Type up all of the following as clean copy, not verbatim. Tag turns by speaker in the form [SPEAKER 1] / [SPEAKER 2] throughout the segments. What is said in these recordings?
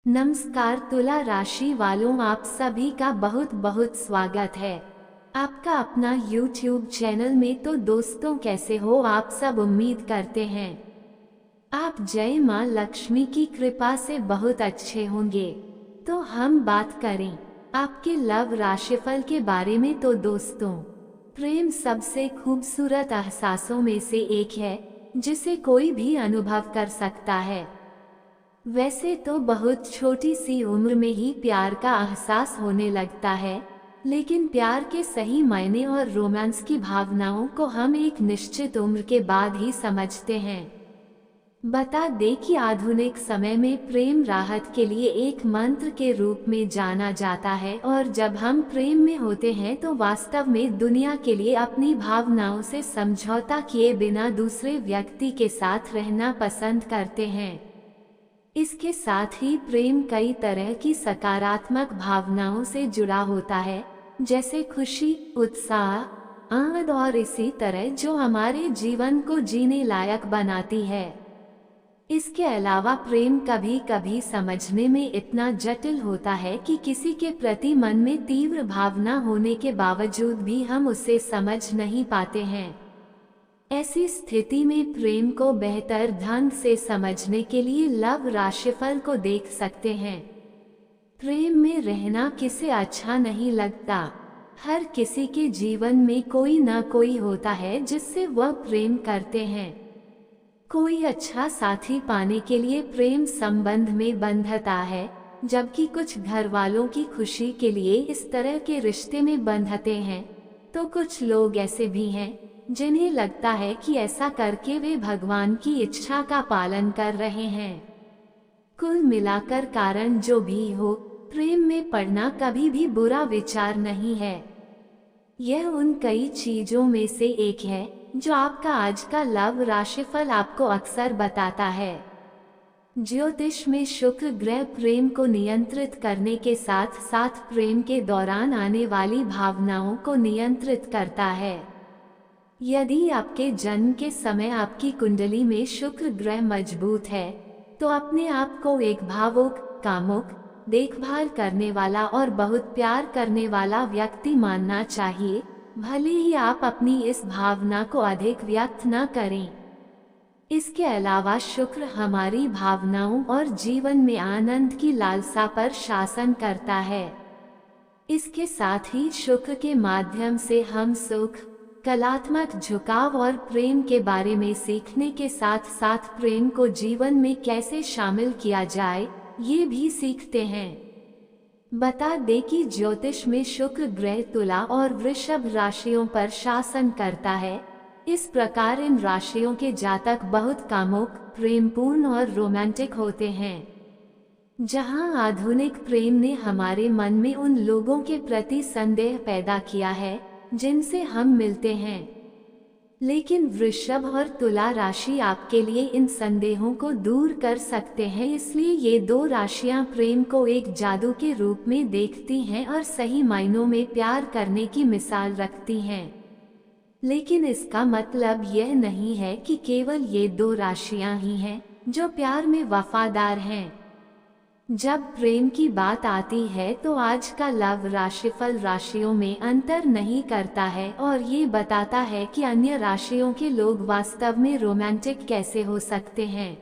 [SPEAKER 1] नमस्कार तुला राशि वालों, आप सभी का बहुत बहुत स्वागत है आपका अपना YouTube चैनल में। तो दोस्तों, कैसे हो आप सब? उम्मीद करते हैं आप जय माँ लक्ष्मी की कृपा से बहुत अच्छे होंगे। तो हम बात करें आपके लव राशिफल के बारे में। तो दोस्तों, प्रेम सबसे खूबसूरत एहसासों में से एक है जिसे कोई भी अनुभव कर सकता है। वैसे तो बहुत छोटी सी उम्र में ही प्यार का एहसास होने लगता है, लेकिन प्यार के सही मायने और रोमांस की भावनाओं को हम एक निश्चित उम्र के बाद ही समझते हैं। बता दें कि आधुनिक समय में प्रेम राहत के लिए एक मंत्र के रूप में जाना जाता है, और जब हम प्रेम में होते हैं तो वास्तव में दुनिया के लिए अपनी भावनाओं से समझौता किए बिना दूसरे व्यक्ति के साथ रहना पसंद करते हैं। इसके साथ ही प्रेम कई तरह की सकारात्मक भावनाओं से जुड़ा होता है, जैसे खुशी, उत्साह, आनंद और इसी तरह जो हमारे जीवन को जीने लायक बनाती है। इसके अलावा प्रेम कभी कभी समझने में इतना जटिल होता है कि किसी के प्रति मन में तीव्र भावना होने के बावजूद भी हम उसे समझ नहीं पाते हैं। ऐसी स्थिति में प्रेम को बेहतर ढंग से समझने के लिए लव राशिफल को देख सकते हैं। प्रेम में रहना किसे अच्छा नहीं लगता। हर किसी के जीवन में कोई ना कोई होता है जिससे वह प्रेम करते हैं। कोई अच्छा साथी पाने के लिए प्रेम संबंध में बंधता है, जबकि कुछ घर वालों की खुशी के लिए इस तरह के रिश्ते में बंधते हैं। तो कुछ लोग ऐसे भी हैं जिन्हें लगता है कि ऐसा करके वे भगवान की इच्छा का पालन कर रहे हैं। कुल मिलाकर कारण जो भी हो, प्रेम में पड़ना कभी भी बुरा विचार नहीं है। यह उन कई चीजों में से एक है जो आपका आज का लव राशिफल आपको अक्सर बताता है। ज्योतिष में शुक्र ग्रह प्रेम को नियंत्रित करने के साथ साथ प्रेम के दौरान आने वाली भावनाओं को नियंत्रित करता है। यदि आपके जन्म के समय आपकी कुंडली में शुक्र ग्रह मजबूत है, तो अपने आप को एक भावुक, कामुक, देखभाल करने वाला और बहुत प्यार करने वाला व्यक्ति मानना चाहिए, भले ही आप अपनी इस भावना को अधिक व्यक्त न करें। इसके अलावा शुक्र हमारी भावनाओं और जीवन में आनंद की लालसा पर शासन करता है। इसके साथ ही शुक्र के माध्यम से हम सुख, कलात्मक झुकाव और प्रेम के बारे में सीखने के साथ साथ प्रेम को जीवन में कैसे शामिल किया जाए, ये भी सीखते हैं। बता दें कि ज्योतिष में शुक्र ग्रह तुला और वृषभ राशियों पर शासन करता है। इस प्रकार इन राशियों के जातक बहुत कामुक, प्रेमपूर्ण और रोमांटिक होते हैं। जहां आधुनिक प्रेम ने हमारे मन में उन लोगों के प्रति संदेह पैदा किया है जिनसे हम मिलते हैं, लेकिन वृषभ और तुला राशि आपके लिए इन संदेहों को दूर कर सकते हैं। इसलिए ये दो राशियां प्रेम को एक जादू के रूप में देखती हैं और सही मायनों में प्यार करने की मिसाल रखती हैं। लेकिन इसका मतलब यह नहीं है कि केवल ये दो राशियां ही हैं जो प्यार में वफादार हैं। जब प्रेम की बात आती है तो आज का लव राशिफल राशियों में अंतर नहीं करता है और ये बताता है कि अन्य राशियों के लोग वास्तव में रोमांटिक कैसे हो सकते हैं।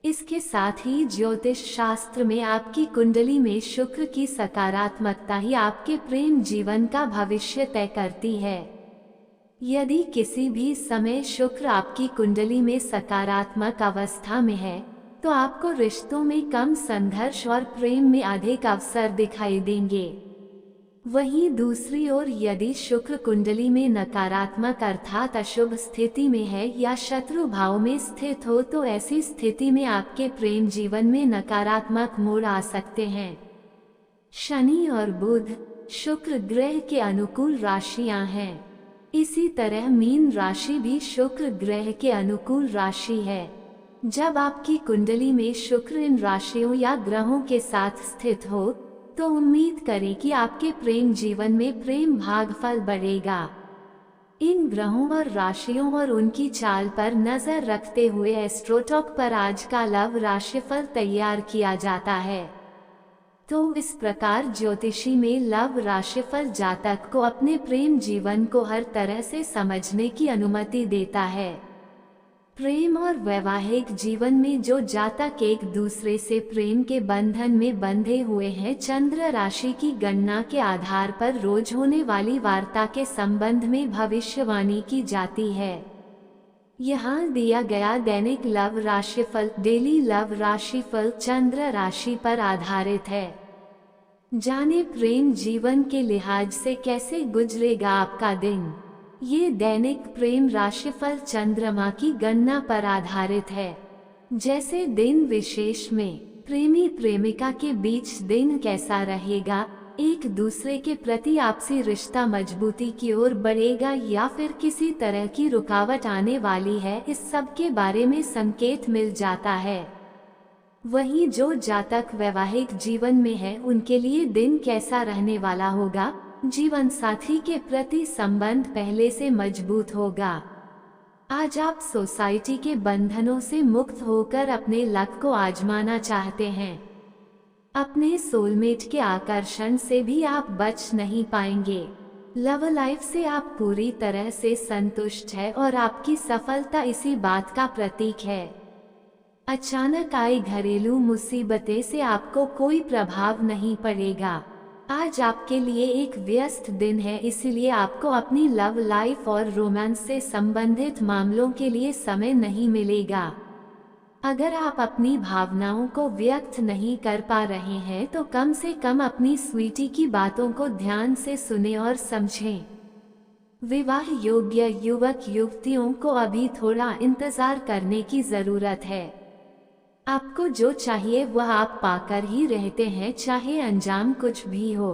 [SPEAKER 1] इसके साथ ही ज्योतिष शास्त्र में आपकी कुंडली में शुक्र की सकारात्मकता ही आपके प्रेम जीवन का भविष्य तय करती है। यदि किसी भी समय शुक्र आपकी कुंडली में सकारात्मक अवस्था में है, तो आपको रिश्तों में कम संघर्ष और प्रेम में अधिक अवसर दिखाई देंगे। वहीं दूसरी ओर यदि शुक्र कुंडली में नकारात्मक अर्थात अशुभ स्थिति में है या शत्रु भाव में स्थित हो, तो ऐसी स्थिति में आपके प्रेम जीवन में नकारात्मक मोड़ आ सकते हैं। शनि और बुध शुक्र ग्रह के अनुकूल राशियां हैं। इसी तरह मीन राशि भी शुक्र ग्रह के अनुकूल राशि है। जब आपकी कुंडली में शुक्र इन राशियों या ग्रहों के साथ स्थित हो, तो उम्मीद करें कि आपके प्रेम जीवन में प्रेम भागफल बढ़ेगा। इन ग्रहों और राशियों और उनकी चाल पर नजर रखते हुए एस्ट्रोटॉक पर आज का लव राशिफल तैयार किया जाता है। तो इस प्रकार ज्योतिषी में लव राशिफल जातक को अपने प्रेम जीवन को हर तरह से समझने की अनुमति देता है। प्रेम और वैवाहिक जीवन में जो जातक एक दूसरे से प्रेम के बंधन में बंधे हुए हैं, चंद्र राशि की गणना के आधार पर रोज होने वाली वार्ता के संबंध में भविष्यवाणी की जाती है। यहाँ दिया गया दैनिक लव राशिफल डेली लव राशिफल चंद्र राशि पर आधारित है। जाने प्रेम जीवन के लिहाज से कैसे गुजरेगा आपका दिन। ये दैनिक प्रेम राशिफल चंद्रमा की गणना पर आधारित है। जैसे दिन विशेष में प्रेमी प्रेमिका के बीच दिन कैसा रहेगा, एक दूसरे के प्रति आपसी रिश्ता मजबूती की ओर बढ़ेगा या फिर किसी तरह की रुकावट आने वाली है, इस सब के बारे में संकेत मिल जाता है। वहीं जो जातक वैवाहिक जीवन में है, उनके लिए दिन कैसा रहने वाला होगा। जीवन साथी के प्रति संबंध पहले से मजबूत होगा। आज आप सोसाइटी के बंधनों से मुक्त होकर अपने लक को आजमाना चाहते हैं। अपने सोलमेट के आकर्षण से भी आप बच नहीं पाएंगे। लव लाइफ से आप पूरी तरह से संतुष्ट हैं और आपकी सफलता इसी बात का प्रतीक है। अचानक आई घरेलू मुसीबतें से आपको कोई प्रभाव नहीं पड़ेगा। आज आपके लिए एक व्यस्त दिन है, इसलिए आपको अपनी लव लाइफ और रोमांस से संबंधित मामलों के लिए समय नहीं मिलेगा। अगर आप अपनी भावनाओं को व्यक्त नहीं कर पा रहे हैं तो कम से कम अपनी स्वीटी की बातों को ध्यान से सुने और समझें। विवाह योग्य युवक युवतियों को अभी थोड़ा इंतजार करने की जरूरत है। आपको जो चाहिए वह आप पाकर ही रहते हैं, चाहे अंजाम कुछ भी हो।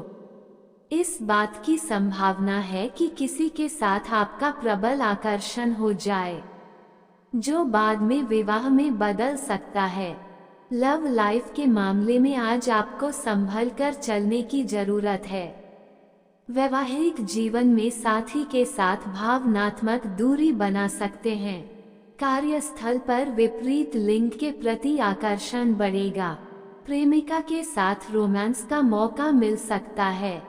[SPEAKER 1] इस बात की संभावना है कि किसी के साथ आपका प्रबल आकर्षण हो जाए, जो बाद में विवाह में बदल सकता है। लव लाइफ के मामले में आज आपको संभल कर चलने की जरूरत है। वैवाहिक जीवन में साथी के साथ भावनात्मक दूरी बना सकते हैं। कार्यस्थल पर विपरीत लिंग के प्रति आकर्षण बढ़ेगा। प्रेमिका के साथ रोमांस का मौका मिल सकता है।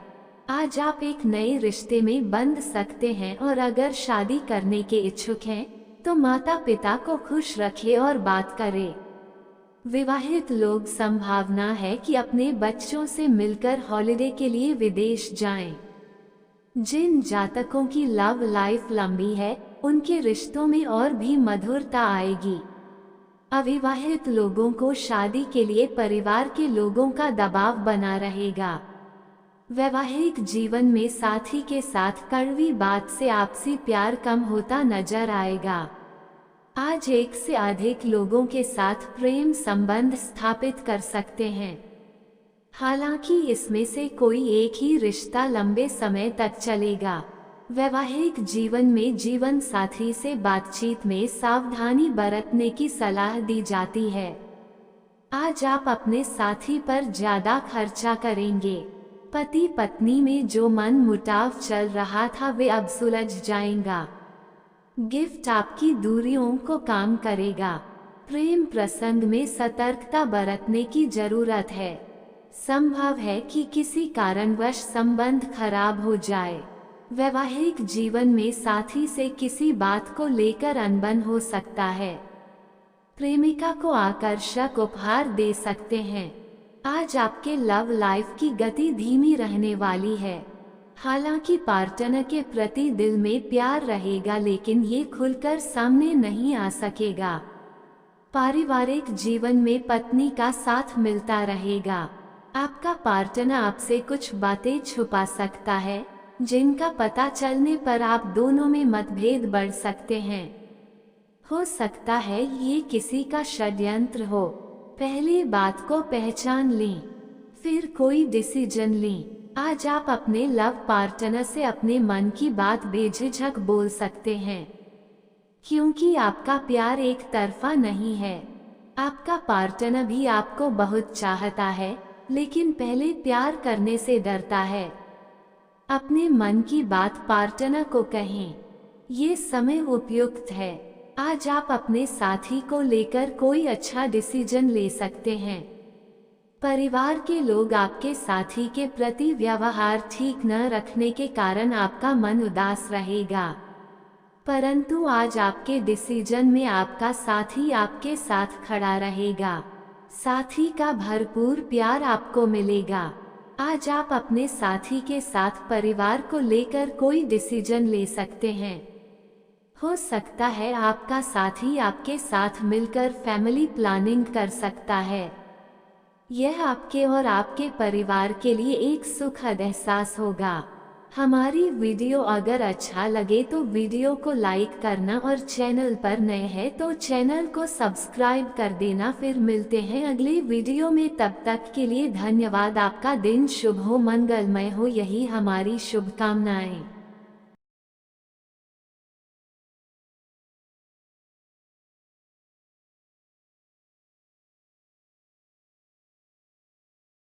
[SPEAKER 1] आज आप एक नए रिश्ते में बंध सकते हैं और अगर शादी करने के इच्छुक हैं तो माता पिता को खुश रखें और बात करें। विवाहित लोग संभावना है कि अपने बच्चों से मिलकर हॉलिडे के लिए विदेश जाएं। जिन जातकों की लव लाइफ लंबी है, उनके रिश्तों में और भी मधुरता आएगी। अविवाहित लोगों को शादी के लिए परिवार के लोगों का दबाव बना रहेगा। वैवाहिक जीवन में साथी के साथ कड़वी बात से आपसी प्यार कम होता नजर आएगा। आज एक से अधिक लोगों के साथ प्रेम संबंध स्थापित कर सकते हैं। हालांकि इसमें से कोई एक ही रिश्ता लंबे समय तक चलेगा। वैवाहिक जीवन में जीवन साथी से बातचीत में सावधानी बरतने की सलाह दी जाती है। आज आप अपने साथी पर ज्यादा खर्चा करेंगे। पति पत्नी में जो मन मुटाव चल रहा था वे अब सुलझ जाएगा। गिफ्ट आपकी दूरियों को काम करेगा। प्रेम प्रसंग में सतर्कता बरतने की जरूरत है। संभव है कि किसी कारणवश संबंध खराब हो जाए। वैवाहिक जीवन में साथी से किसी बात को लेकर अनबन हो सकता है। प्रेमिका को आकर्षक उपहार दे सकते हैं। आज आपके लव लाइफ की गति धीमी रहने वाली है। हालांकि पार्टनर के प्रति दिल में प्यार रहेगा, लेकिन ये खुलकर सामने नहीं आ सकेगा। पारिवारिक जीवन में पत्नी का साथ मिलता रहेगा। आपका पार्टनर आपसे कुछ बातें छुपा सकता है, जिनका पता चलने पर आप दोनों में मतभेद बढ़ सकते हैं। हो सकता है ये किसी का षड्यंत्र हो। पहले बात को पहचान लें, फिर कोई डिसीजन लें। आज आप अपने लव पार्टनर से अपने मन की बात बेझिझक बोल सकते हैं, क्योंकि आपका प्यार एक तरफा नहीं है। आपका पार्टनर भी आपको बहुत चाहता है, लेकिन पहले प्यार करने से डरता है। अपने मन की बात पार्टनर को कहें। ये समय उपयुक्त है। आज आप अपने साथी को लेकर कोई अच्छा डिसीजन ले सकते हैं। परिवार के लोग आपके साथी के प्रति व्यवहार ठीक न रखने के कारण आपका मन उदास रहेगा, परंतु आज आपके डिसीजन में आपका साथी आपके साथ खड़ा रहेगा। साथी का भरपूर प्यार आपको मिलेगा। आज आप अपने साथी के साथ परिवार को लेकर कोई डिसीजन ले सकते हैं। हो सकता है आपका साथी आपके साथ मिलकर फैमिली प्लानिंग कर सकता है। यह आपके और आपके परिवार के लिए एक सुखद एहसास होगा। हमारी वीडियो अगर अच्छा लगे तो वीडियो को लाइक करना और चैनल पर नए हैं तो चैनल को सब्सक्राइब कर देना। फिर मिलते हैं अगली वीडियो में, तब तक के लिए धन्यवाद। आपका दिन शुभ हो, मंगलमय हो, यही हमारी शुभकामनाएं।